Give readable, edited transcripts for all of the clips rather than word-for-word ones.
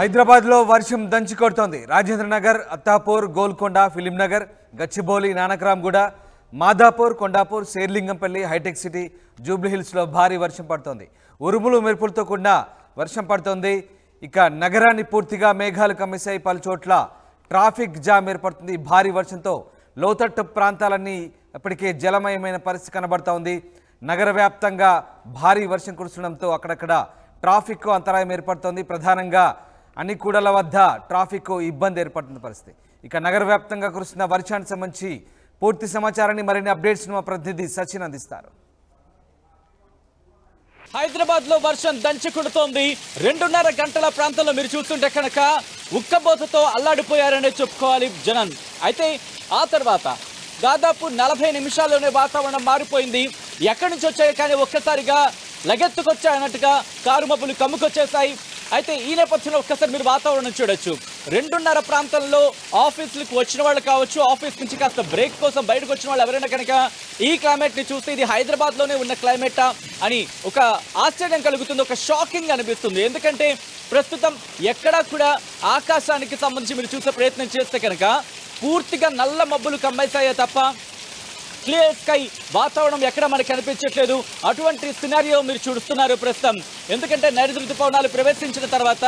హైదరాబాద్లో వర్షం దంచి కొడుతోంది. రాజేంద్రనగర్, అత్తాపూర్, గోల్కొండ, ఫిలింనగర్, గచ్చిబౌలి, నానక్రామ్గూడ, మాదాపూర్, కొండాపూర్, శేర్లింగంపల్లి, హైటెక్ సిటీ, జూబ్లీహిల్స్లో భారీ వర్షం పడుతోంది. ఉరుములు మెరుపులతో కూడిన వర్షం పడుతోంది. ఇక నగరాన్ని పూర్తిగా మేఘాలు కమ్మేశాయి. పలుచోట్ల ట్రాఫిక్ జామ్ ఏర్పడుతుంది. భారీ వర్షంతో లోతట్టు ప్రాంతాలన్నీ ఇప్పటికే జలమయమైన పరిస్థితి కనబడుతోంది. నగర వ్యాప్తంగా భారీ వర్షం కురుస్తుండడంతో అక్కడక్కడ ట్రాఫిక్ అంతరాయం ఏర్పడుతోంది. ప్రధానంగా అన్ని కూడల వద్ద ట్రాఫిక్ ఇబ్బంది ఏర్పడుతున్న పరిస్థితి. ఇక నగర వ్యాప్తంగా కురుస్తున్న వర్షానికి సంబంధించి పూర్తి సమాచారాన్ని మరిన్ని అప్డేట్స్ మా ప్రతినిధి సచిన్ అందిస్తారు. హైదరాబాద్ లో వర్షం దంచి కొడుతోంది. 2.5 గంటల ప్రాంతంలో మీరు చూస్తుంటే కనుక ఉక్కబోతతో అల్లాడిపోయారనే చెప్పుకోవాలి జనం. అయితే ఆ తర్వాత దాదాపు 40 నిమిషాల్లోనే వాతావరణం మారిపోయింది. ఎక్కడి నుంచి వచ్చాయి కానీ ఒక్కసారిగా లగెత్తుకొచ్చాయన్నట్టుగా కారు మబ్బులు కమ్ముకొచ్చేసాయి. అయితే ఈ నేపథ్యంలో ఒక్కసారి మీరు వాతావరణం చూడొచ్చు. 2:30 ప్రాంతంలో ఆఫీసులకు వచ్చిన వాళ్ళు కావచ్చు, ఆఫీస్ నుంచి కాస్త బ్రేక్ కోసం బయటకు వచ్చిన వాళ్ళు ఎవరైనా కనుక ఈ క్లైమేట్ ని చూస్తే ఇది హైదరాబాద్ లోనే ఉన్న క్లైమేటా అని ఒక ఆశ్చర్యం కలుగుతుంది, ఒక షాకింగ్ అనిపిస్తుంది. ఎందుకంటే ప్రస్తుతం ఎక్కడా కూడా ఆకాశానికి సంబంధించి మీరు చూసే ప్రయత్నం చేస్తే కనుక పూర్తిగా నల్ల మబ్బులు కమ్మేశాయే తప్ప క్లియర్ స్కై వాతావరణం ఎక్కడ మనకు కనిపించట్లేదు. అటువంటి సినారియో మీరు చూస్తున్నారు ప్రస్తుతం. ఎందుకంటే నైరుతి ఋతుపవనాలు ప్రవేశించిన తర్వాత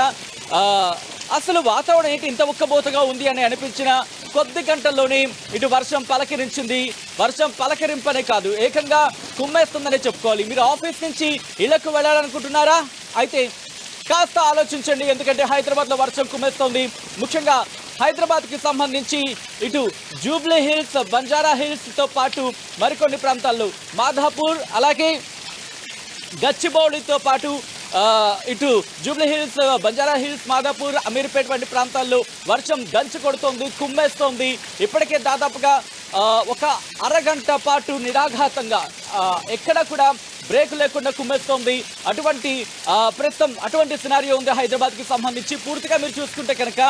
అసలు వాతావరణం ఏంటి ఇంత ఉక్కబోతగా ఉంది అని అనిపించిన కొద్ది గంటల్లోనే ఇటు వర్షం పలకరించింది. వర్షం పలకరింపనే కాదు, ఏకంగా కుమ్మేస్తుందనే చెప్పుకోవాలి. మీరు ఆఫీస్ నుంచి ఇళ్లకు వెళ్ళాలనుకుంటున్నారా? అయితే కాస్త ఆలోచించండి. ఎందుకంటే హైదరాబాద్లో వర్షం కుమ్మేస్తోంది. ముఖ్యంగా హైదరాబాద్కి సంబంధించి ఇటు జూబ్లీ హిల్స్, బంజారా హిల్స్తో పాటు మరికొన్ని ప్రాంతాల్లో మాదాపూర్, అలాగే గచ్చిబౌలితో పాటు ఇటు జూబ్లీ హిల్స్, బంజారా హిల్స్, మాదాపూర్, అమీర్పేట్ వంటి ప్రాంతాల్లో వర్షం దంచి కొడుతోంది, కుమ్మేస్తోంది. ఇప్పటికే దాదాపుగా ఒక అరగంట పాటు నిరాఘాతంగా ఎక్కడ కూడా బ్రేక్ లేకుండా కుమ్మేస్తోంది. ప్రస్తుతం అటువంటి సినారియో ఉంది హైదరాబాద్కి సంబంధించి. పూర్తిగా మీరు చూసుకుంటే కనుక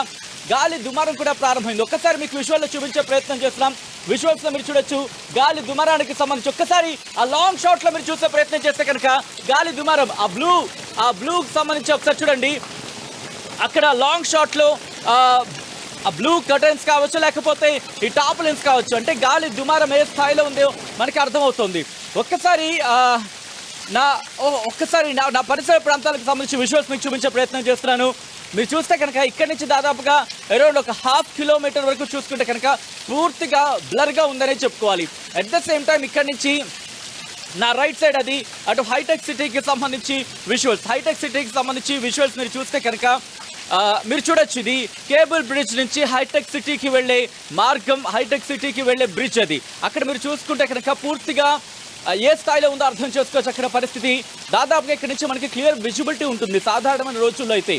గాలి దుమారం కూడా ప్రారంభమైంది. ఒక్కసారి మీకు విజువల్లో చూపించే ప్రయత్నం చేస్తున్నాం. విజువల్స్లో మీరు చూడొచ్చు గాలి దుమారానికి సంబంధించి. ఒక్కసారి ఆ లాంగ్ షాట్లో మీరు చూసే ప్రయత్నం చేస్తే కనుక గాలి దుమారం ఆ బ్లూకి సంబంధించి ఒకసారి చూడండి. అక్కడ లాంగ్ షాట్లో ఆ బ్లూ కర్టన్స్ కావచ్చు, లేకపోతే ఈ టాప్లెన్స్ కావచ్చు, అంటే గాలి దుమారం ఏ స్థాయిలో ఉందో మనకి అర్థమవుతుంది. ఒక్కసారి నా పరిసర ప్రాంతాలకు సంబంధించి విజువల్స్ మీకు చూపించే ప్రయత్నం చేస్తున్నాను. మీరు చూస్తే కనుక ఇక్కడి నుంచి దాదాపుగా అరౌండ్ ఒక 1/2 కిలోమీటర్ వరకు చూసుకుంటే కనుక పూర్తిగా బ్లర్గా ఉందనే చెప్పుకోవాలి. అట్ ద సేమ్ టైం ఇక్కడి నుంచి నా రైట్ సైడ్ అది అటు హైటెక్ సిటీకి సంబంధించి విజువల్స్ మీరు చూస్తే కనుక మీరు చూడొచ్చు. ఇది కేబుల్ బ్రిడ్జ్ నుంచి హైటెక్ సిటీకి వెళ్ళే మార్గం, హైటెక్ సిటీకి వెళ్ళే బ్రిడ్జ్ అది. అక్కడ మీరు చూసుకుంటే కనుక పూర్తిగా ఏ స్థాయిలో ఉందో అర్థం చేసుకోవచ్చు. అక్కడ పరిస్థితి దాదాపుగా ఇక్కడ నుంచి మనకి క్లియర్ విజిబిలిటీ ఉంటుంది సాధారణమైన రోజుల్లో. అయితే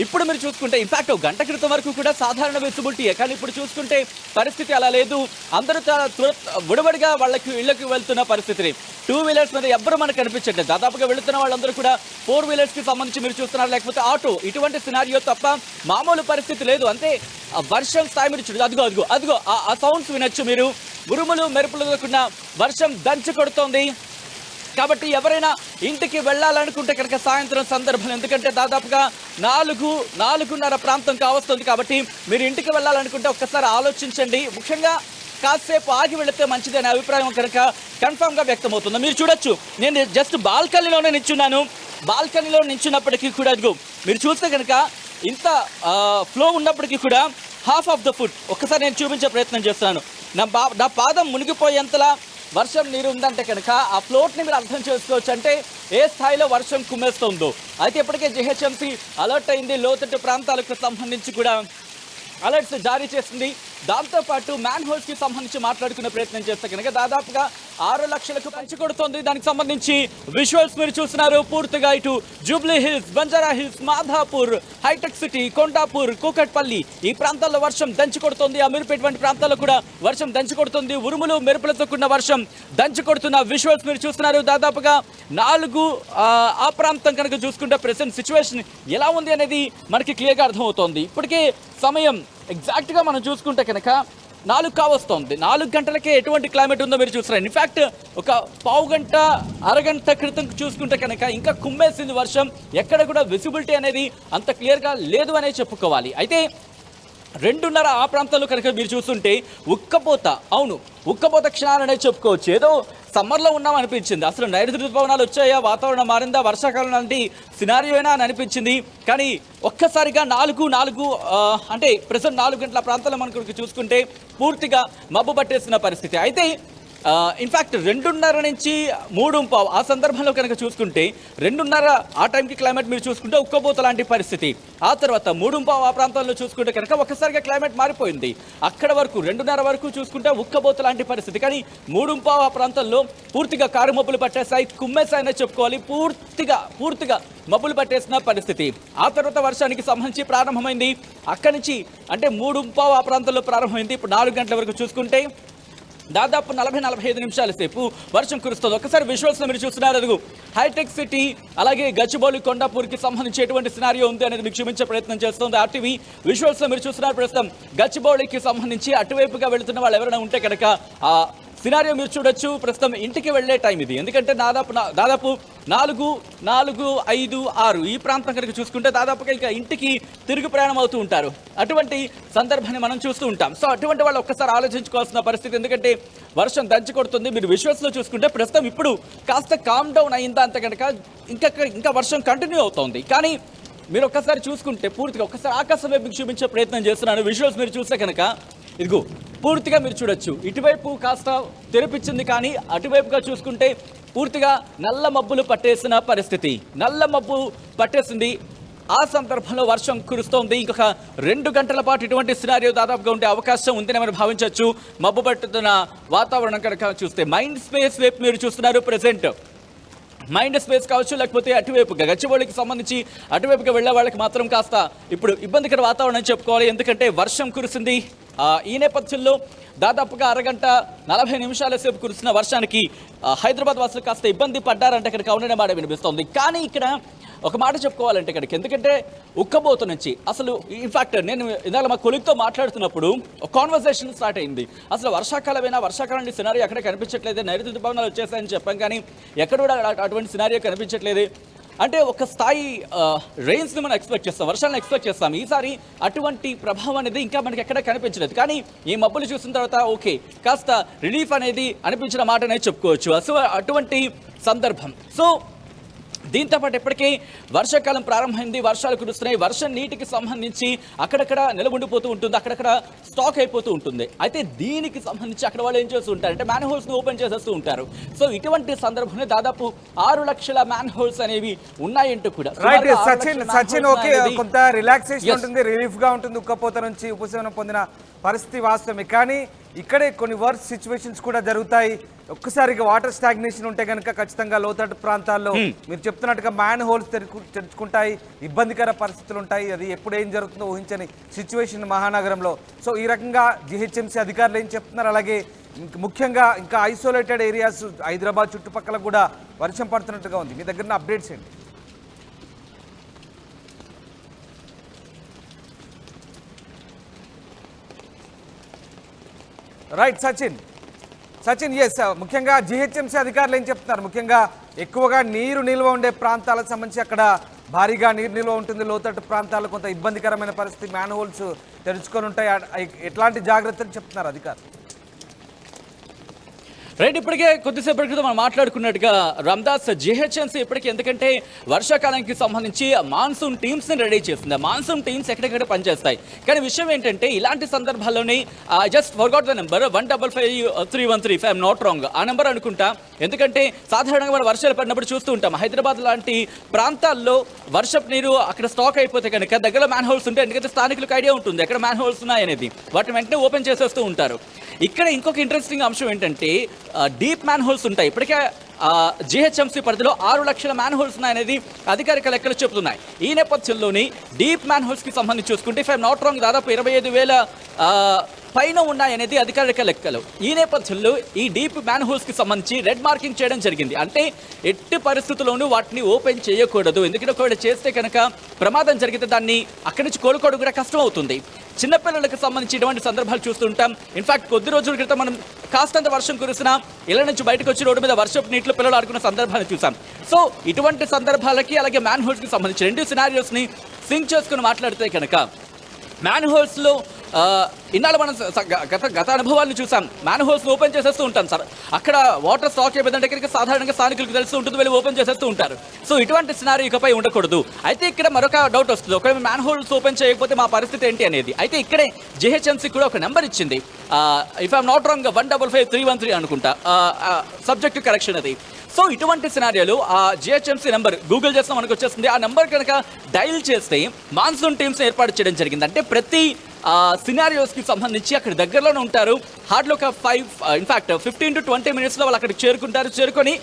ఇప్పుడు మీరు చూసుకుంటే ఇన్ఫాక్ట్ 1 గంట క్రితం వరకు కూడా సాధారణ విజిబిలిటీయే, కానీ ఇప్పుడు చూసుకుంటే పరిస్థితి అలా లేదు. అందరూ విడబడిగా వాళ్ళకి ఇళ్లకు వెళ్తున్న పరిస్థితిని. 2 వీలర్స్ మీద ఎవ్వరూ మనకు కనిపించట్లేదు. దాదాపుగా వెళుతున్న వాళ్ళందరూ కూడా 4 వీలర్స్కి సంబంధించి మీరు చూస్తున్నారు, లేకపోతే ఆటో, ఇటువంటి సినారియో తప్ప మామూలు పరిస్థితి లేదు. అంతే వర్షం స్థాయి మీరు చూడదు. అదిగో ఆ సౌండ్స్ వినొచ్చు మీరు. ఉరుములు మెరుపులు కూడిన వర్షం దంచి కొడుతోంది. కాబట్టి ఎవరైనా ఇంటికి వెళ్ళాలనుకుంటే కనుక సాయంత్రం సందర్భం, ఎందుకంటే దాదాపుగా 4:30 ప్రాంతం కావస్తుంది. కాబట్టి మీరు ఇంటికి వెళ్ళాలనుకుంటే ఒక్కసారి ఆలోచించండి. ముఖ్యంగా కాసేపు ఆగి వెళితే మంచిది అనే అభిప్రాయం కనుక కన్ఫామ్గా వ్యక్తమవుతుంది. మీరు చూడొచ్చు, నేను జస్ట్ బాల్కనీలోనే నిల్చున్నాను. బాల్కనీలో నిల్చున్నప్పటికీ కూడా అదిగో మీరు చూస్తే కనుక ఇంత ఫ్లో ఉన్నప్పటికీ కూడా 1/2 ఆఫ్ ద ఫుట్ ఒక్కసారి నేను చూపించే ప్రయత్నం చేస్తున్నాను. నా పాదం మునిగిపోయేంతలా వర్షం నీరు ఉందంటే కనుక ఆ ఫ్లోట్ని మీరు అర్థం చేసుకోవచ్చు, అంటే ఏ స్థాయిలో వర్షం కుమ్మేస్తుందో. అయితే ఇప్పటికే జీహెచ్ఎంసీ అలర్ట్ అయింది. లోతట్టు ప్రాంతాలకు సంబంధించి కూడా అలర్ట్స్ జారీ చేసింది. దాంతోపాటు మ్యాన్ హోల్స్కి సంబంధించి మాట్లాడుకునే ప్రయత్నం చేస్తే కనుక దాదాపుగా 6 లక్షలకు పంచి కొడుతోంది. దానికి సంబంధించి విజువల్స్ మీరు చూస్తున్నారు. పూర్తిగా ఇటు జూబ్లీ హిల్స్, బంజారా హిల్స్, మాదాపూర్, హైటెక్ సిటీ, కొండాపూర్, కూకట్పల్లి ఈ ప్రాంతాల్లో వర్షం దంచి కొడుతోంది. అమీర్పేట్ వంటి ప్రాంతాల్లో కూడా వర్షం దంచి కొడుతుంది. ఉరుములు మెరుపులతో కూడిన వర్షం దంచి కొడుతున్న విజువల్స్ మీరు చూస్తున్నారు. దాదాపుగా 4 ఆ ప్రాంతం కనుక చూసుకుంటే ప్రెసెంట్ సిచ్యువేషన్ ఎలా ఉంది అనేది మనకి క్లియర్గా అర్థమవుతోంది. ఇప్పటికే సమయం ఎగ్జాక్ట్గా మనం చూసుకుంటే కనుక 4 కావస్తోంది. 4 గంటలకే ఎటువంటి క్లైమేట్ ఉందో మీరు చూస్తారు. ఇన్ఫ్యాక్ట్ ఒక పావు గంట అరగంట క్రితం చూసుకుంటే కనుక ఇంకా కుమ్మేసింది వర్షం. ఎక్కడ కూడా విజిబిలిటీ అనేది అంత క్లియర్గా లేదు అనే చెప్పుకోవాలి. అయితే 2:30 ఆ ప్రాంతాల్లో కనుక మీరు చూస్తుంటే ఉక్కపోత, అవును ఉక్కపోత క్షణాలనే చెప్పుకోవచ్చు. ఏదో సమ్మర్లో ఉన్నాం అనిపించింది. అసలు నైరుతి ఋతుపవనాలు వచ్చాయా, వాతావరణం మారిందా, వర్షాకాలం లాంటి సినారియోనా అని అనిపించింది. కానీ ఒక్కసారిగా 4 అంటే ప్రజెంట్ 4 గంటల ప్రాంతాల్లో మనకు చూసుకుంటే పూర్తిగా మబ్బు పట్టేసిన పరిస్థితి. అయితే ఇన్ఫ్యాక్ట్ 2:30 నుంచి 3:15 ఆ సందర్భంలో కనుక చూసుకుంటే 2:30 ఆ టైంకి క్లైమేట్ మీరు చూసుకుంటే ఉక్కపోత లాంటి పరిస్థితి. ఆ తర్వాత 3:15 ఆ ప్రాంతాల్లో చూసుకుంటే కనుక ఒక్కసారిగా క్లైమేట్ మారిపోయింది. అక్కడ వరకు 2:30 వరకు చూసుకుంటే ఉక్కపోత లాంటి పరిస్థితి. కానీ 3:15 ఆ ప్రాంతంలో పూర్తిగా కారు మబ్బులు పట్టేశాయి, కుమ్మేశాయనే చెప్పుకోవాలి. పూర్తిగా మబ్బులు పట్టేసిన పరిస్థితి. ఆ తర్వాత వర్షానికి సంబంధించి ప్రారంభమైంది. అక్కడి నుంచి అంటే 3:15 ఆ ప్రాంతంలో ప్రారంభమైంది. ఇప్పుడు 4 గంటల వరకు చూసుకుంటే దాదాపు 40-45 నిమిషాల సేపు వర్షం కురుస్తుంది. ఒక్కసారి విజువల్స్లో మీరు చూస్తున్నారు. అదుగు హైటెక్ సిటీ అలాగే గచ్చిబౌలి కొండాపూర్కి సంబంధించి ఎటువంటి సినారియో ఉంది అనేది మీకు చూపించే ప్రయత్నం చేస్తుంది ఆర్టీవీ. విజువల్స్లో మీరు చూస్తున్నారు ప్రస్తుతం గచ్చిబౌలికి సంబంధించి అటువైపుగా వెళుతున్న వాళ్ళు ఎవరైనా ఉంటే కనుక ఆ సినారియో మీరు చూడొచ్చు. ప్రస్తుతం ఇంటికి వెళ్ళే టైం ఇది. ఎందుకంటే దాదాపు 4-5-6 ఈ ప్రాంతం కనుక చూసుకుంటే దాదాపుగా ఇంకా ఇంటికి తిరుగు ప్రయాణం అవుతూ ఉంటారు. అటువంటి సందర్భాన్ని మనం చూస్తూ ఉంటాం. సో అటువంటి వాళ్ళు ఒక్కసారి ఆలోచించుకోవాల్సిన పరిస్థితి. ఎందుకంటే వర్షం దంచి కొడుతుంది. మీరు విజువల్స్లో చూసుకుంటే ప్రస్తుతం ఇప్పుడు కాస్త కామ్ డౌన్ అయిందా అంత కనుక ఇంకా వర్షం కంటిన్యూ అవుతోంది. కానీ మీరు ఒక్కసారి చూసుకుంటే పూర్తిగా ఒక్కసారి ఆకాశం వైపు చూపించే ప్రయత్నం చేస్తున్నాను. విజువల్స్ మీరు చూస్తే కనుక ఇదిగో పూర్తిగా మీరు చూడొచ్చు. ఇటువైపు కాస్త తెరిపించింది, కానీ అటువైపుగా చూసుకుంటే పూర్తిగా నల్ల మబ్బులు పట్టేసిన పరిస్థితి. నల్ల మబ్బు పట్టేసింది. ఆ సందర్భంలో వర్షం కురుస్తోంది. ఇంకొక 2 గంటల పాటు ఇటువంటి సినారియో దాదాపుగా ఉండే అవకాశం ఉందని మనం భావించవచ్చు. మబ్బు పట్టుతున్న వాతావరణం కనుక చూస్తే మైండ్ స్పేస్ వైపు మీరు చూస్తున్నారు. ప్రెసెంట్ మైండ్ స్పేస్ కావచ్చు, లేకపోతే అటువైపుగా గచ్చిబౌలికి సంబంధించి అటువైపుగా వెళ్ళే వాళ్ళకి మాత్రం కాస్త ఇప్పుడు ఇబ్బందికర వాతావరణం చెప్పుకోవాలి. ఎందుకంటే వర్షం కురిసింది. ఈ నేపథ్యంలో దాదాపుగా అరగంట 40 నిమిషాల సేపు కురిసిన వర్షానికి హైదరాబాద్ వాసులు కాస్త ఇబ్బంది పడ్డారంటే ఇక్కడికి అవుననే మాట వినిపిస్తోంది. కానీ ఇక్కడ ఒక మాట చెప్పుకోవాలంటే ఇక్కడికి, ఎందుకంటే ఉక్కబోతు నుంచి అసలు ఇన్ఫాక్ట్ నేను ఇందాక మా కొలిగ్తో మాట్లాడుతున్నప్పుడు కాన్వర్సేషన్ స్టార్ట్ అయింది. అసలు వర్షాకాలం సినారియో ఎక్కడ కనిపించట్లేదు, నైరుతి ఋతుపవనాలు వచ్చేసాయని చెప్పాం, కానీ ఎక్కడ కూడా అటువంటి సినారియో కనిపించట్లేదు. అంటే ఒక స్థాయి రెయిన్స్ని మనం ఎక్స్పెక్ట్ చేస్తాం, వర్షాలను ఎక్స్పెక్ట్ చేస్తాం. ఈసారి అటువంటి ప్రభావం అనేది ఇంకా మనకి ఎక్కడ కనిపించలేదు. కానీ ఈ మబ్బులు చూసిన తర్వాత ఓకే కాస్త రిలీఫ్ అనేది అనిపించిన మాట అనేది చెప్పుకోవచ్చు. అసలు అటువంటి సందర్భం. సో దీంతో పాటు ఇప్పటికీ వర్షాకాలం ప్రారంభమైంది, వర్షాలు కురుస్తున్నాయి. వర్షం నీటికి సంబంధించి అక్కడక్కడ నిలబడిపోతూ ఉంటుంది, అక్కడక్కడ స్టాక్ అయిపోతూ ఉంటుంది. అయితే దీనికి సంబంధించి అక్కడ వాళ్ళు ఏం చేస్తూ ఉంటారు అంటే మ్యాన్ హోల్స్ని ఓపెన్ చేసేస్తూ ఉంటారు. సో ఇటువంటి సందర్భంలో దాదాపు 6 లక్షల మ్యాన్ హోల్స్ అనేవి ఉన్నాయంటూ కూడా సచిన్ ఓకే కొంత రిలాక్సేషన్ ఉంటుంది, రిలీఫ్ గా ఉంటుంది. ఉక్కపోత నుంచి ఉపశమనం పొందిన పరిస్థితి వాస్తవమే. కానీ ఇక్కడే కొన్ని వర్స్ట్ సిచ్యువేషన్స్ కూడా జరుగుతాయి. ఒక్కసారిగా వాటర్ స్టాగ్నేషన్ ఉంటే కనుక ఖచ్చితంగా లోతట్టు ప్రాంతాల్లో మీరు చెప్తున్నట్టుగా మ్యాన్ హోల్స్ తెరుచుకుంటాయి, ఇబ్బందికర పరిస్థితులు ఉంటాయి. అది ఎప్పుడు ఏం జరుగుతుందో ఊహించని సిచ్యువేషన్ మహానగరంలో. సో ఈ రకంగా జిహెచ్ఎంసీ అధికారులు ఏం చెప్తున్నారు, అలాగే ముఖ్యంగా ఇంకా ఐసోలేటెడ్ ఏరియాస్ హైదరాబాద్ చుట్టుపక్కల కూడా వర్షం పడుతున్నట్టుగా ఉంది. మీ దగ్గర అప్డేట్స్ ఏంటి? రైట్ సచిన్ ఎస్, ముఖ్యంగా జిహెచ్ఎంసీ అధికారులు ఏం చెప్తున్నారు? ముఖ్యంగా ఎక్కువగా నీరు నిల్వ ఉండే ప్రాంతాలకు సంబంధించి అక్కడ భారీగా నీరు నిల్వ ఉంటుంది, లోతట్టు ప్రాంతాల్లో కొంత ఇబ్బందికరమైన పరిస్థితి, మ్యాన్ హోల్స్ తెరుచుకొని ఉంటాయి. ఎట్లాంటి జాగ్రత్తలు చెప్తున్నారు అధికారులు? రైట్, ఇప్పటికే కొద్దిసేపటి క్రితం మనం మాట్లాడుకున్నట్టుగా రామ్దాస్ జిహెచ్ఎంసీ ఇప్పటికీ, ఎందుకంటే వర్షాకాలానికి సంబంధించి మాన్సూన్ టీమ్స్ని రెడీ చేస్తుంది. మాన్సూన్ టీమ్స్ ఎక్కడెక్కడ పనిచేస్తాయి. కానీ విషయం ఏంటంటే ఇలాంటి సందర్భాల్లోనే just forgot the number 1555313 if I'm not wrong ఆ నెంబర్ అనుకుంటా. ఎందుకంటే సాధారణంగా మనం వర్షాలు పడినప్పుడు చూస్తూ ఉంటాం హైదరాబాద్ లాంటి ప్రాంతాల్లో వర్షపు నీరు అక్కడ స్టాక్ అయిపోతే కనుక దగ్గరలో మ్యాన్ హోల్స్ ఉంటాయి. ఎందుకంటే స్థానికులకు ఐడియా ఉంటుంది ఎక్కడ మ్యాన్ హోల్స్ ఉన్నాయనేది, వాటిని వెంటనే ఓపెన్ చేసేస్తూ ఉంటారు. ఇక్కడ ఇంకొక ఇంట్రెస్టింగ్ అంశం ఏంటంటే డీప్ మ్యాన్ హోల్స్ ఉంటాయి. ఇప్పటికే జిహెచ్ఎంసీ పరిధిలో 6 లక్షల మ్యాన్ హోల్స్ ఉన్నాయనేది అధికారిక లెక్కలు చెబుతున్నాయి. ఈ నేపథ్యంలోని డీప్ మ్యాన్ హోల్స్కి సంబంధించి చూసుకుంటే ఇఫ్ ఐఎమ్ నాట్ రాంగ్ దాదాపు 25,000 పైన ఉన్నాయనేది అధికారిక లెక్కలు. ఈ నేపథ్యంలో ఈ డీప్ మ్యాన్ హోల్స్ కి సంబంధించి రెడ్ మార్కింగ్ చేయడం జరిగింది. అంటే ఎట్టి పరిస్థితుల్లోనూ వాటిని ఓపెన్ చేయకూడదు, ఎందుకంటే ఒకవేళ చేస్తే కనుక ప్రమాదం జరిగితే దాన్ని అక్కడి నుంచి కోలుకోవడం కూడా కష్టం అవుతుంది. చిన్నపిల్లలకు సంబంధించి ఇటువంటి సందర్భాలు చూస్తుంటాం. ఇన్ఫాక్ట్ కొద్ది రోజుల క్రితం మనం కాస్తంత వర్షం కురిసినా ఇళ్ల నుంచి బయటకు వచ్చి రోడ్డు మీద వర్షపు నీటిలో పిల్లలు ఆడుకున్న సందర్భాలు చూసాం. సో ఇటువంటి సందర్భాలకి అలాగే మ్యాన్ హోల్స్ కి సంబంధించి రెండు సినారియోస్ ని సింక్ చేసుకుని మాట్లాడితే కనుక మ్యాన్ హోల్స్లో ఇన్నాళ్ళు మనం గత అనుభవాలను చూసాం. మ్యాన్ హోల్స్ ఓపెన్ చేసేస్తూ ఉంటాం సార్. అక్కడ వాటర్ స్టాక్ అయిపోయిందంటే కనుక సాధారణంగా స్థానికులకు తెలుస్తూ ఉంటుంది, వెళ్ళి ఓపెన్ చేసేస్తూ ఉంటారు. సో ఇటువంటి సినారీ ఇకపై ఉండకూడదు. అయితే ఇక్కడ మరొక డౌట్ వస్తుంది, ఒకవేళ మ్యాన్ హోల్స్ ఓపెన్ చేయకపోతే మా పరిస్థితి ఏంటి అనేది. అయితే ఇక్కడే జిహెచ్ఎంసీ కూడా ఒక నెంబర్ ఇచ్చింది. ఇఫ్ ఐఎమ్ నాట్ రాంగ్ 155313 అనుకుంటా సబ్జెక్ట్ కరెక్షన్ అది. సో ఇటువంటి సినారియోలు ఆ జిహెచ్ఎంసీ నెంబర్ గూగుల్ చేస్తే మనకు వచ్చేస్తుంది. ఆ నెంబర్ కనుక డైల్ చేస్తే మాన్సూన్ టీమ్స్ ఏర్పాటు చేయడం జరిగింది. అంటే ప్రతి సినారియోస్కి సంబంధించి అక్కడ దగ్గరలోనే ఉంటారు. హార్డ్లో ఒక 15 to 20 మినిట్స్లో వాళ్ళు అక్కడికి చేరుకుంటారు. చేరుకొని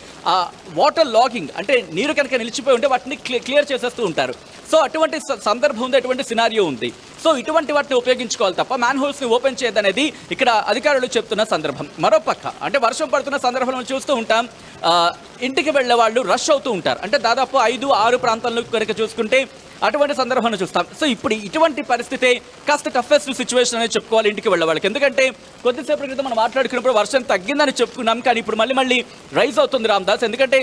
వాటర్ లాగింగ్ అంటే నీరు కనుక నిలిచిపోయి ఉంటే వాటిని క్లియర్ చేసేస్తూ ఉంటారు. సో అటువంటి సందర్భం ఉంది, అటువంటి సినారియో ఉంది. సో ఇటువంటి వాటిని ఉపయోగించుకోవాలి తప్ప మ్యాన్ హోల్స్ని ఓపెన్ చేయదనేది ఇక్కడ అధికారులు చెప్తున్న సందర్భం. మరోపక్క అంటే వర్షం పడుతున్న సందర్భంలో చూస్తూ ఉంటాం, ఇంటికి వెళ్ళే వాళ్ళు రష్ అవుతూ ఉంటారు. అంటే దాదాపు 5-6 ప్రాంతాల్లో కనుక చూసుకుంటే అటువంటి సందర్భాన్ని చూస్తాం. సో ఇప్పుడు ఇటువంటి పరిస్థితే కాస్త టఫెస్ట్ సిచ్యువేషన్ అనేది చెప్పుకోవాలి ఇంటికి వెళ్ళే వాళ్ళకి. ఎందుకంటే కొద్దిసేపటి క్రితం మనం మాట్లాడుకున్నప్పుడు వర్షం తగ్గిందని చెప్పుకున్నాం, కానీ ఇప్పుడు మళ్ళీ రైజ్ అవుతుంది రామ్దాస్. ఎందుకంటే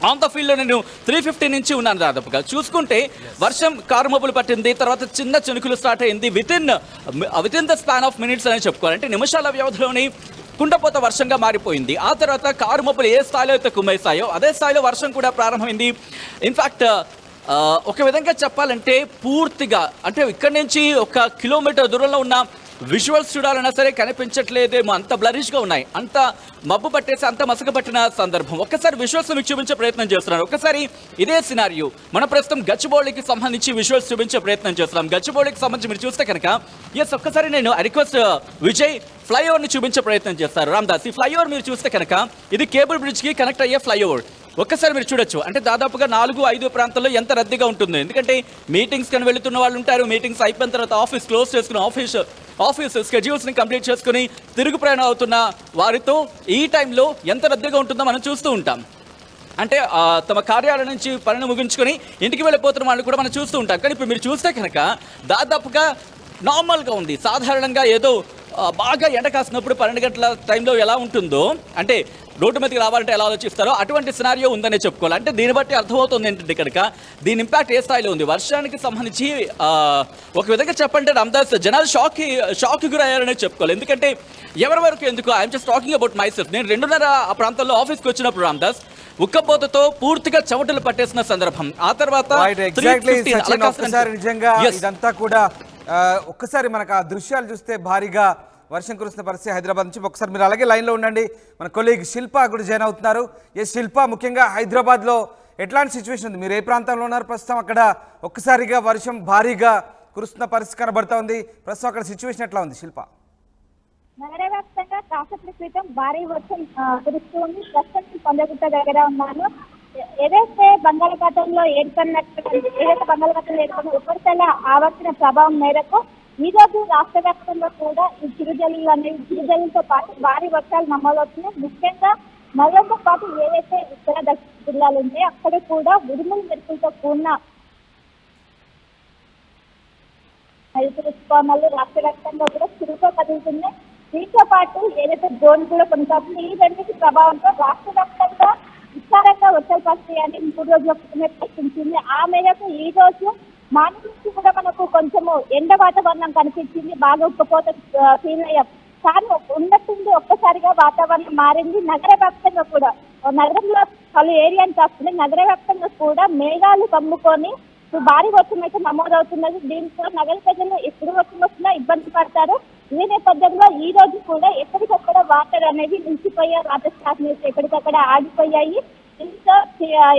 ఆన్ ద ఫీల్డ్లో నేను 350 నుంచి ఉన్నాను దాదాపుగా. చూసుకుంటే వర్షం కారుమబ్బులు పట్టింది, తర్వాత చిన్న చినుకులు స్టార్ట్ అయింది. Within the span of minutes అని చెప్పుకోవాలి. అంటే నిమిషాల వ్యవధిలోని కుండపోత వర్షంగా మారిపోయింది. ఆ తర్వాత కారుమబ్బులు ఏ స్థాయిలో అయితే కుమ్మేశాయో అదే స్థాయిలో వర్షం కూడా ప్రారంభమైంది. ఇన్ఫ్యాక్ట్ ఒక విధంగా చెప్పాలంటే పూర్తిగా అంటే ఇక్కడి నుంచి 1 కిలోమీటర్ దూరంలో ఉన్న విజువల్స్ చూడాలన్నా సరే కనిపించట్లేదేమో, అంత బ్లరిష్గా ఉన్నాయి, అంత మబ్బు పట్టేసి అంత మసక పట్టిన సందర్భం. ఒక్కసారి విజువల్స్ మీకు చూపించే ప్రయత్నం చేస్తున్నాను. ఒకసారి ఇదే సినారియో మనం ప్రస్తుతం గచ్చిబౌలికి సంబంధించి విజువల్స్ చూపించే ప్రయత్నం చేస్తున్నాం. గచ్చిబౌలికి సంబంధించి మీరు చూస్తే కనుక ఒక్కసారి నేను రిక్వెస్ట్ విజయ్ ఫ్లైఓవర్ని చూపించే ప్రయత్నం చేస్తారు. రామ్దాస్, ఈ ఫ్లైఓవర్ మీరు చూస్తే కనుక ఇది కేబుల్ బ్రిడ్జ్కి కనెక్ట్ అయ్యే ఫ్లైఓవర్. ఒక్కసారి మీరు చూడొచ్చు, అంటే దాదాపుగా 4-5 ప్రాంతాల్లో ఎంత రద్దీగా ఉంటుందో. ఎందుకంటే మీటింగ్స్ కానీ వెళుతున్న వాళ్ళు ఉంటారు, మీటింగ్స్ అయిపోయిన తర్వాత ఆఫీస్ క్లోజ్ చేసుకుని ఆఫీస్ స్కెడ్యూల్స్ని కంప్లీట్ చేసుకుని తిరుగు ప్రయాణం అవుతున్న వారితో ఈ టైంలో ఎంత రద్దీగా ఉంటుందో మనం చూస్తూ ఉంటాం. అంటే తమ కార్యాలయం నుంచి పనిని ముగించుకొని ఇంటికి వెళ్ళిపోతున్న వాళ్ళు కూడా మనం చూస్తూ ఉంటాం. కానీ ఇప్పుడు మీరు చూస్తే కనుక దాదాపుగా నార్మల్గా ఉంది. సాధారణంగా ఏదో బాగా ఎండ కాసినప్పుడు 12 గంటల టైంలో ఎలా ఉంటుందో, అంటే రోడ్డు మీదకి రావాలంటే ఎలా ఆలోచిస్తారో అటువంటి సినారియో ఉందనే చెప్పుకోవాలి. అంటే దీన్ని బట్టి అర్థమవుతుంది ఏంటంటే కనుక దీని ఇంపాక్ట్ ఏ స్థాయిలో ఉంది. వర్షానికి సంబంధించి ఒక విధంగా చెప్పంటే రామ్దాస్ జనాలు షాక్ గురయ్యారనే చెప్పుకోవాలి. ఎందుకంటే ఎవరి వరకు ఎందుకు I'm just talking about my self. నేను 2:30 ఆ ప్రాంతంలో ఆఫీస్కి వచ్చినప్పుడు రామ్దాస్ ఉక్కపోతతో పూర్తిగా చెమటలు పట్టేసిన సందర్భం. ఆ తర్వాత నిజంగా ఇదంతా కూడా ఒక్కసారి మనకు ఆ దృశ్యాలు చూస్తే భారీగా వర్షం కురుస్తున్న పరిస్థితి హైదరాబాద్ నుంచి. ఒకసారి మీరు అలాగే లైన్లో ఉండండి. మన కొలీగ్ శిల్ప కూడా జాయిన్ అవుతున్నారు. శిల్ప, ముఖ్యంగా హైదరాబాద్లో ఎట్లాంటి సిచ్యువేషన్ ఉంది? మీరు ఏ ప్రాంతంలో ఉన్నారు ప్రస్తుతం? అక్కడ ఒక్కసారిగా వర్షం భారీగా కురుస్తున్న పరిస్థితి కనబడతా ఉంది. ప్రస్తుతం అక్కడ సిచ్యువేషన్ ఎట్లా ఉంది శిల్ప? నగర వ్యాప్తంగా కాసేపటి క్రితం భారీ వర్షం కురుస్తుంది. ప్రస్తుతం పొందగుట్ట దగ్గర ఉన్నాను. ఏదైతే బంగాళాఖాతంలో ఏర్పడిన ఉపరితల ఆవర్తన ప్రభావం మేరకు ఈ రోజు రాష్ట్ర వ్యాప్తంగా కూడా ఈ చిరుజల్లుతో పాటు భారీ వర్షాలు నమోదవుతున్నాయి. ముఖ్యంగా నగరంతో పాటు ఏదైతే ఉత్తర దక్షిణ జిల్లాలు ఉంటాయో అక్కడ కూడా ఉరుములు మెరుపులతో కూడిన ఋతుపవనాలు రాష్ట్ర వ్యాప్తంగా కూడా చురుగ్గా కదులుతున్నాయి. దీంతో పాటు ఏదైతే డ్రోన్ కూడా కొనసాగుతుంది. ఈ రెండింటి ప్రభావంతో రాష్ట్ర వ్యాప్తంగా విస్తారంగా వర్షాలు పడతాయని 3 రోజుల క్రితమే ప్రకటించింది. ఆ మేరకు ఈ రోజు మార్నింగ్ నుంచి కూడా మనకు కొంచెము ఎండ వాతావరణం కనిపించింది. బాగా ఉక్కపోత ఫీల్ అయ్యాం. కానీ ఉన్నట్టుండి ఒక్కసారిగా వాతావరణం మారింది. నగర వ్యాప్తంగా కూడా నగరంలో పలు ఏరియాని కాకుండా నగర వ్యాప్తంగా కూడా మేఘాలు కమ్ముకొని భారీ వర్షం అయితే నమోదవుతున్నది. దీంతో నగర ప్రజలు ఎప్పుడు వర్షం వచ్చినా ఇబ్బంది పడతారు. ఈ నేపథ్యంలో ఈ రోజు కూడా ఎక్కడికక్కడ వాటర్ అనేది నిలిచిపోయాయి. వాటర్ స్టాక్ ఎక్కడికక్కడ ఆగిపోయాయి. దీంతో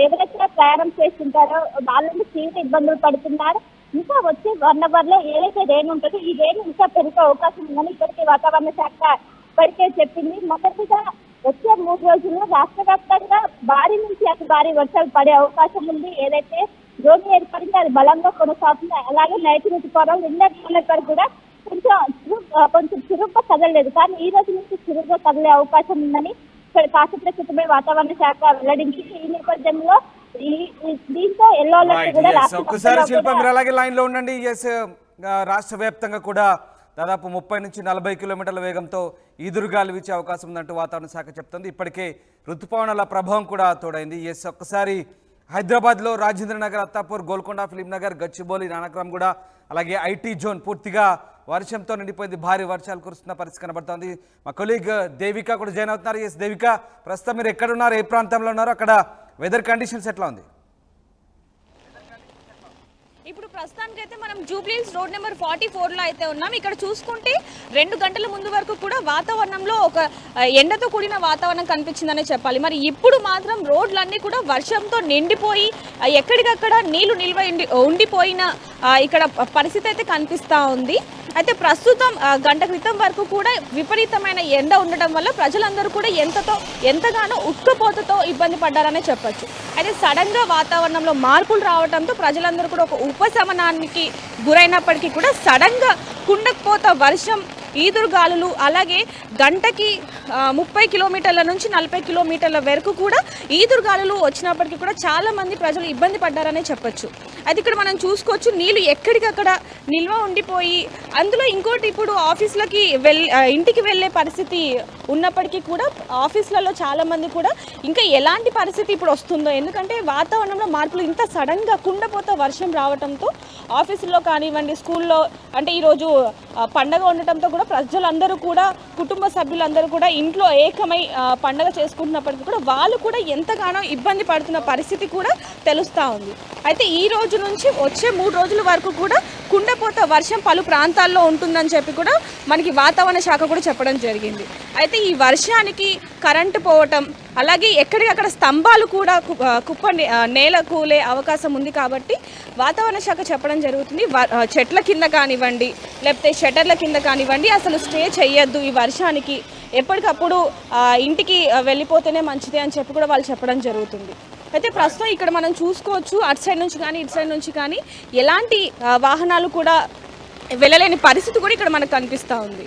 ఎవరైతే ప్రయాణం చేస్తుంటారో వాళ్ళని తీవ్ర ఇబ్బందులు పడుతున్నారు. ఇంకా వచ్చే 1 అవర్లో ఏదైతే రేణు ఉంటుందో ఈ రేణు ఇంకా పెరిగే అవకాశం ఉందని ఇప్పటికే వాతావరణ శాఖ ఇప్పటికే చెప్పింది. మొదటిగా వచ్చే 3 రోజుల్లో రాష్ట్ర వ్యాప్తంగా భారీ నుంచి అతి భారీ వర్షాలు పడే అవకాశం ఉంది. ఏదైతే ద్రోణి ఏర్పడిందో అది బలంగా కొనసాగుతుంది. అలాగే నైరుతి ఋతుపవనాలు నిన్నటి వరకు కూడా కొంచెం కొంచెం చురుగ్గా కదలలేదు. కానీ ఈ రోజు నుంచి చురుగ్గా కదిలే అవకాశం ఉందని ఇక్కడ కాసేపటి క్రితమే వాతావరణ శాఖ వెల్లడించింది. ఈ నేపథ్యంలో దీంతో ఎల్లో అలర్ట్ కూడా ఒక్కసారి శిల్ప మీరు అలాగే లైన్ లో ఉండండి. ఎస్, రాష్ట్ర వ్యాప్తంగా కూడా దాదాపు 30 నుంచి 40 కిలోమీటర్ల వేగంతో ఈదురుగాలు వీచే అవకాశం ఉందంటూ వాతావరణ శాఖ చెప్తుంది. ఇప్పటికే ఋతుపవనాల ప్రభావం కూడా తోడైంది. ఎస్, ఒక్కసారి హైదరాబాద్లో రాజేంద్ర నగర్, అత్తాపూర్, గోల్కొండ, ఫిలిం నగర్, గచ్చిబౌలి, నానక్రామ్ కూడా అలాగే ఐటీ జోన్ పూర్తిగా వర్షంతో నిండిపోయింది. భారీ వర్షాలు కురుస్తున్న పరిస్థితి కనబడుతోంది. మా కొలీగ్ దేవిక కూడా జాయిన్ అవుతున్నారు. ఎస్ దేవిక, ప్రస్తుతం మీరు ఎక్కడున్నారు, ఏ ప్రాంతంలో ఉన్నారు, అక్కడ వెదర్ కండిషన్స్ ఎట్లా ఉంది? ఇప్పుడు ప్రస్తుతానికి అయితే మనం జూబ్లీహిల్స్ రోడ్ నెంబర్ 44లో అయితే ఉన్నాం. ఇక్కడ చూసుకుంటే 2 గంటల ముందు వరకు కూడా వాతావరణంలో ఒక ఎండతో కూడిన వాతావరణం కనిపించిందనే చెప్పాలి. మరి ఇప్పుడు మాత్రం రోడ్లన్నీ కూడా వర్షంతో నిండిపోయి ఎక్కడికక్కడ నీళ్లు నిల్వ ఉండిపోయిన ఇక్కడ పరిస్థితి అయితే కనిపిస్తూ ఉంది. అయితే ప్రస్తుతం గంట క్రితం వరకు కూడా విపరీతమైన ఎండ ఉండటం వల్ల ప్రజలందరూ కూడా ఎంతగానో ఉక్కపోతతో ఇబ్బంది పడ్డారనే చెప్పొచ్చు. అయితే సడన్గా వాతావరణంలో మార్పులు రావడంతో ప్రజలందరూ కూడా ఒక ఉపశమనానికి గురైనప్పటికీ కూడా సడన్గా కుండకపోత వర్షం, ఈదురుగాలులు, అలాగే గంటకి 30 కిలోమీటర్ల నుంచి 40 కిలోమీటర్ల వరకు కూడా ఈదురుగాలులు వచ్చినప్పటికీ కూడా చాలామంది ప్రజలు ఇబ్బంది పడ్డారనే చెప్పొచ్చు. అది ఇక్కడ మనం చూసుకోవచ్చు, నీళ్ళు ఎక్కడికక్కడ నిల్వ ఉండిపోయి, అందులో ఇంకోటి ఇప్పుడు ఆఫీసులకి ఇంటికి వెళ్ళే పరిస్థితి ఉన్నప్పటికీ కూడా ఆఫీసులలో చాలామంది కూడా ఇంకా ఎలాంటి పరిస్థితి ఇప్పుడు వస్తుందో, ఎందుకంటే వాతావరణంలో మార్పులు ఇంత సడన్గా కుండపోత వర్షం రావడంతో ఆఫీసుల్లో కానివ్వండి, స్కూల్లో, అంటే ఈరోజు పండగ ఉండటంతో కూడా ప్రజలందరూ కూడా, కుటుంబ సభ్యులందరూ కూడా ఇంట్లో ఏకమై పండగ చేసుకుంటున్నప్పటికీ కూడా వాళ్ళు కూడా ఎంతగానో ఇబ్బంది పడుతున్న పరిస్థితి కూడా తెలుస్తూ ఉంది. అయితే ఈ రోజు నుంచి వచ్చే 3 రోజుల వరకు కూడా కుండపోత వర్షం పలు ప్రాంతాల్లో ఉంటుందని చెప్పి కూడా మనకి వాతావరణ శాఖ కూడా చెప్పడం జరిగింది. అయితే ఈ వర్షానికి కరెంటు పోవటం, అలాగే ఎక్కడికక్కడ స్తంభాలు కూడా నేల కూలే అవకాశం ఉంది. కాబట్టి వాతావరణ శాఖ చెప్పడం జరుగుతుంది, చెట్ల కింద కానివ్వండి, లేకపోతే షట్టర్ల కింద కానివ్వండి, అసలు స్టే చేయొద్దు ఈ వర్షానికి, ఎప్పటికప్పుడు ఇంటికి వెళ్ళిపోతేనే మంచిది అని చెప్పి కూడా వాళ్ళు చెప్పడం జరుగుతుంది. అయితే ప్రస్తుతం ఇక్కడ మనం చూసుకోవచ్చు, అటు సైడ్ నుంచి కానీ ఇటు సైడ్ నుంచి కానీ ఎలాంటి వాహనాలు కూడా వెళ్ళలేని పరిస్థితి కూడా ఇక్కడ మనకు కనిపిస్తూ ఉంది.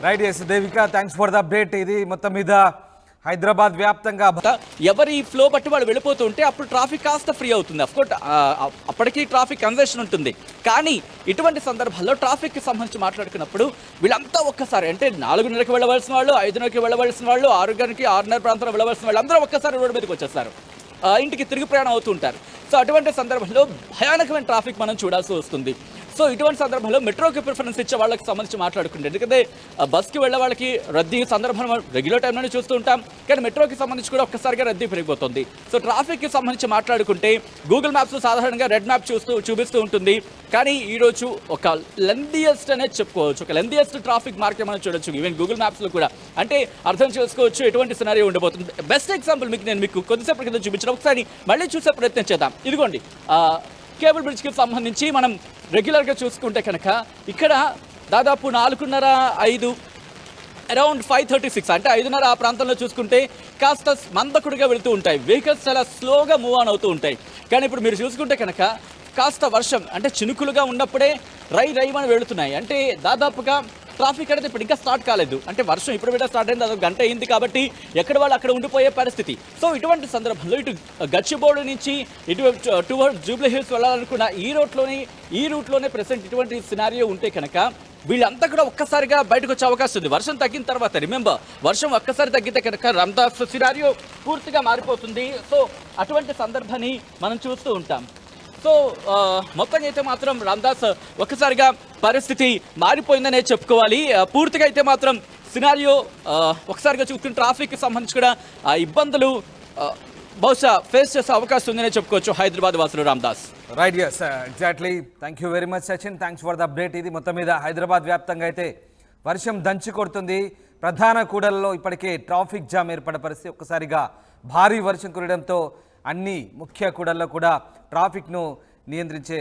Right, yes Devika, thanks for the update. ఇది మొత్తం మీద హైదరాబాద్ వ్యాప్తంగా ఎవరి ఫ్లో బట్టి వాళ్ళు వెళ్ళిపోతూ ఉంటే అప్పుడు ట్రాఫిక్ కాస్త ఫ్రీ అవుతుంది. అఫ్కోర్స్ అప్పటికీ ట్రాఫిక్ కన్జెషన్ ఉంటుంది. కానీ ఇటువంటి సందర్భాల్లో ట్రాఫిక్కి సంబంధించి మాట్లాడుకున్నప్పుడు వీళ్ళంతా ఒక్కసారి, అంటే 4:30కి వెళ్ళవలసిన వాళ్ళు, 5:30కి వెళ్ళవలసిన వాళ్ళు, 6 గంటకి 6:30 ప్రాంతంలో వెళ్ళవలసిన వాళ్ళు అందరూ ఒక్కసారి రోడ్డు మీదకి వచ్చేస్తారు, ఇంటికి తిరిగి ప్రయాణం అవుతూ ఉంటారు. సో అటువంటి సందర్భంలో భయానకమైన ట్రాఫిక్ మనం చూడాల్సి వస్తుంది. సో ఇటువంటి సందర్భంలో మెట్రోకి ప్రిఫరెన్స్ ఇచ్చే వాళ్ళకి సంబంధించి మాట్లాడుకుంటే, ఎందుకంటే బస్కి వెళ్ళే వాళ్ళకి రద్దీ సందర్భం రెగ్యులర్ టైంలోనే చూస్తూ ఉంటాం, కానీ మెట్రోకి సంబంధించి కూడా ఒక్కసారిగా రద్దీ పెరిగిపోతుంది. సో ట్రాఫిక్కి సంబంధించి మాట్లాడుకుంటే గూగుల్ మ్యాప్స్ సాధారణంగా రెడ్ మ్యాప్ చూపిస్తూ ఉంటుంది, కానీ ఈరోజు ఒక లెందియస్ట్ అనేది చెప్పుకోవచ్చు, ఒక లెందియస్ట్ ట్రాఫిక్ మార్కెట్ మనం చూడొచ్చు ఈవెన్ గూగుల్ మ్యాప్స్లో కూడా. అంటే అర్థం చేసుకోవచ్చు ఎటువంటి సినారియో ఉండబోతుంది. బెస్ట్ ఎగ్జాంపుల్ మీకు కొద్దిసేపటి కింద చూపించడం, ఒకసారి మళ్ళీ చూసే ప్రయత్నం చేద్దాం. ఇదిగోండి, కేబుల్ బ్రిడ్జ్కి సంబంధించి మనం రెగ్యులర్గా చూసుకుంటే కనుక ఇక్కడ దాదాపు 4:30, 5 అరౌండ్ 5:36 అంటే 5:30 ఆ ప్రాంతంలో చూసుకుంటే కాస్త మందకుడిగా వెళుతూ ఉంటాయి, వెహికల్స్ చాలా స్లోగా మూవ్ ఆన్ అవుతూ ఉంటాయి. కానీ ఇప్పుడు మీరు చూసుకుంటే కనుక కాస్త వర్షం అంటే చినుకులుగా ఉన్నప్పుడే రైమని వెళుతున్నాయి. అంటే దాదాపుగా ట్రాఫిక్ అనేది ఇప్పుడు ఇంకా స్టార్ట్ కాలేదు, అంటే వర్షం ఇప్పుడు కూడా స్టార్ట్ అయింది, అదొక గంట అయింది కాబట్టి ఎక్కడ వాళ్ళు అక్కడ ఉండిపోయే పరిస్థితి. సో ఇటువంటి సందర్భంలో ఇటు గచ్చిబౌలి నుంచి ఇటు టువర్డ్స్ జూబ్లీ హిల్స్ వెళ్ళాలనుకున్న ఈ రూట్లోనే ప్రెసెంట్ ఇటువంటి సినారియో ఉంటే కనుక వీళ్ళంతా కూడా ఒక్కసారిగా బయటకు వచ్చే అవకాశం ఉంది. వర్షం తగ్గిన తర్వాత, రిమెంబర్, వర్షం ఒక్కసారి తగ్గితే కనుక రామ్దాస్ సినారియో పూర్తిగా మారిపోతుంది. సో అటువంటి సందర్భాన్ని మనం చూస్తూ ఉంటాం. సో మొత్తంగా అయితే మాత్రం రామ్దాస్ ఒక్కసారిగా పరిస్థితి మారిపోయిందనే చెప్పుకోవాలి. పూర్తిగా అయితే మాత్రం సినారియో ఒకసారిగా చూసుకుని ట్రాఫిక్కి సంబంధించి కూడా ఇబ్బందులు బహుశా ఫేస్ చేసే అవకాశం ఉందనే చెప్పుకోవచ్చు హైదరాబాద్ వాసులు. Ramdas. Right, yes exactly. Thank you very much Sachin, thanks for the update. ఇది మొత్తం మీద హైదరాబాద్ వ్యాప్తంగా అయితే వర్షం దంచి కొడుతుంది. ప్రధాన కూడల్లో ఇప్పటికే ట్రాఫిక్ జామ్ ఏర్పడే పరిస్థితి. ఒక్కసారిగా భారీ వర్షం కురవడంతో అన్ని ముఖ్య కూడల్లో కూడా ట్రాఫిక్ను నియంత్రించే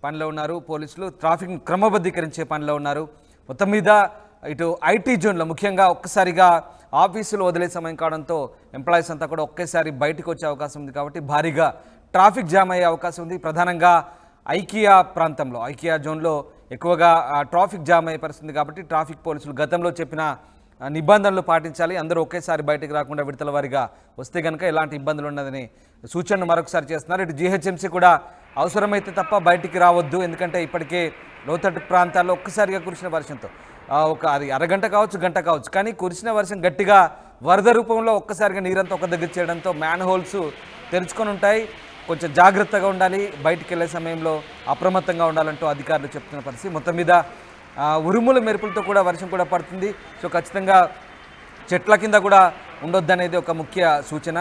పనిలో ఉన్నారు పోలీసులు, ట్రాఫిక్ను క్రమబద్ధీకరించే పనిలో ఉన్నారు. మొత్తం మీద ఇటు ఐటీ జోన్లో ముఖ్యంగా ఒక్కసారిగా ఆఫీసులు వదిలే సమయం కావడంతో ఎంప్లాయీస్ అంతా కూడా ఒకేసారి బయటకు వచ్చే అవకాశం ఉంది. కాబట్టి భారీగా ట్రాఫిక్ జామ్ అయ్యే అవకాశం ఉంది. ప్రధానంగా ఐకియా ప్రాంతంలో, ఐకియా జోన్లో ఎక్కువగా ట్రాఫిక్ జామ్ అయ్యే పరిస్థితి కాబట్టి ట్రాఫిక్ పోలీసులు గతంలో చెప్పిన నిబంధనలు పాటించాలి, అందరూ ఒకేసారి బయటకు రాకుండా విడతల వారీగా వస్తే కనుక ఎలాంటి ఇబ్బందులు ఉన్నదని సూచనలు మరొకసారి చేస్తున్నారు. ఇటు జీహెచ్ఎంసీ కూడా అవసరమైతే తప్ప బయటికి రావద్దు, ఎందుకంటే ఇప్పటికే లోతట్టు ప్రాంతాల్లో ఒక్కసారిగా కురిసిన వర్షంతో అది అరగంట కావచ్చు, గంట కావచ్చు, కానీ కురిసిన వర్షం గట్టిగా వరద రూపంలో ఒక్కసారిగా నీరంతా ఒక దగ్గర చేయడంతో మ్యాన్ హోల్స్ తెరుచుకొని ఉంటాయి. కొంచెం జాగ్రత్తగా ఉండాలి, బయటికి వెళ్ళే సమయంలో అప్రమత్తంగా ఉండాలంటూ అధికారులు చెప్తున్న పరిస్థితి. మొత్తం మీద ఉరుముల మెరుపులతో కూడా వర్షం కూడా పడుతుంది. సో ఖచ్చితంగా చెట్ల కింద కూడా ఉండొద్దు అనేది ఒక ముఖ్య సూచన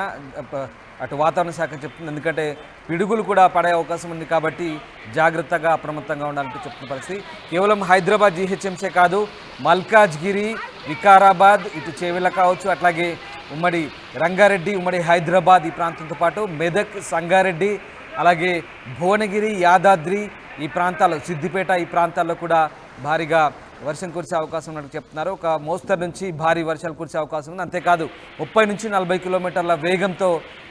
అటు వాతావరణ శాఖ చెప్తుంది. ఎందుకంటే పిడుగులు కూడా పడే అవకాశం ఉంది కాబట్టి జాగ్రత్తగా అప్రమత్తంగా ఉండాలంటూ చెప్తున్న పరిస్థితి. కేవలం హైదరాబాద్ జీహెచ్ఎంసీ కాదు, మల్కాజ్గిరి, వికారాబాద్, ఇటు చేవెళ్ళ కావచ్చు, అట్లాగే ఉమ్మడి రంగారెడ్డి, ఉమ్మడి హైదరాబాద్ ఈ ప్రాంతంతో పాటు మెదక్, సంగారెడ్డి, అలాగే భువనగిరి, యాదాద్రి ఈ ప్రాంతాల్లో, సిద్దిపేట ఈ ప్రాంతాల్లో కూడా భారీగా వర్షం కురిసే అవకాశం ఉన్నట్టు చెప్తున్నారు. ఒక మోస్తరు నుంచి భారీ వర్షాలు కురిసే అవకాశం ఉంది. అంతేకాదు 30 నుంచి 40 కిలోమీటర్ల వేగంతో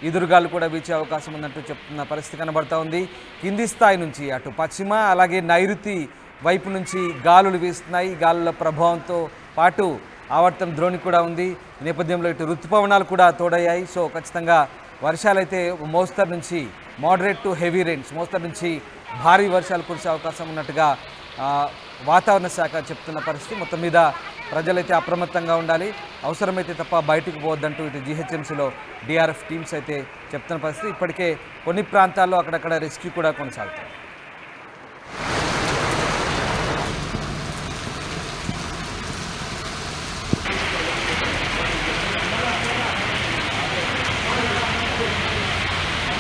ఈదురుగాలు కూడా వీచే అవకాశం ఉన్నట్టు చెప్తున్న పరిస్థితి కనబడతా ఉంది. కింది స్థాయి నుంచి అటు పశ్చిమ అలాగే నైరుతి వైపు నుంచి గాలులు వీస్తున్నాయి. గాలుల ప్రభావంతో పాటు ఆవర్తన ద్రోణి కూడా ఉంది. ఈ నేపథ్యంలో ఇటు ఋతుపవనాలు కూడా తోడయ్యాయి. సో ఖచ్చితంగా వర్షాలైతే మోస్తరు నుంచి మోడరేట్ టు హెవీ రెయిన్స్, మోస్తరు నుంచి భారీ వర్షాలు కురిసే అవకాశం ఉన్నట్టుగా వాతావరణ శాఖ చెప్తున్న పరిస్థితి. మొత్తం మీద ప్రజలైతే అప్రమత్తంగా ఉండాలి, అవసరమైతే తప్ప బయటకు పోవద్దంటూ ఇటు జీహెచ్ఎంసీలో డిఆర్ఎఫ్ టీమ్స్ అయితే చెప్తున్న పరిస్థితి. ఇప్పటికే కొన్ని ప్రాంతాల్లో అక్కడక్కడ రెస్క్యూ కూడా కొనసాగుతుంది.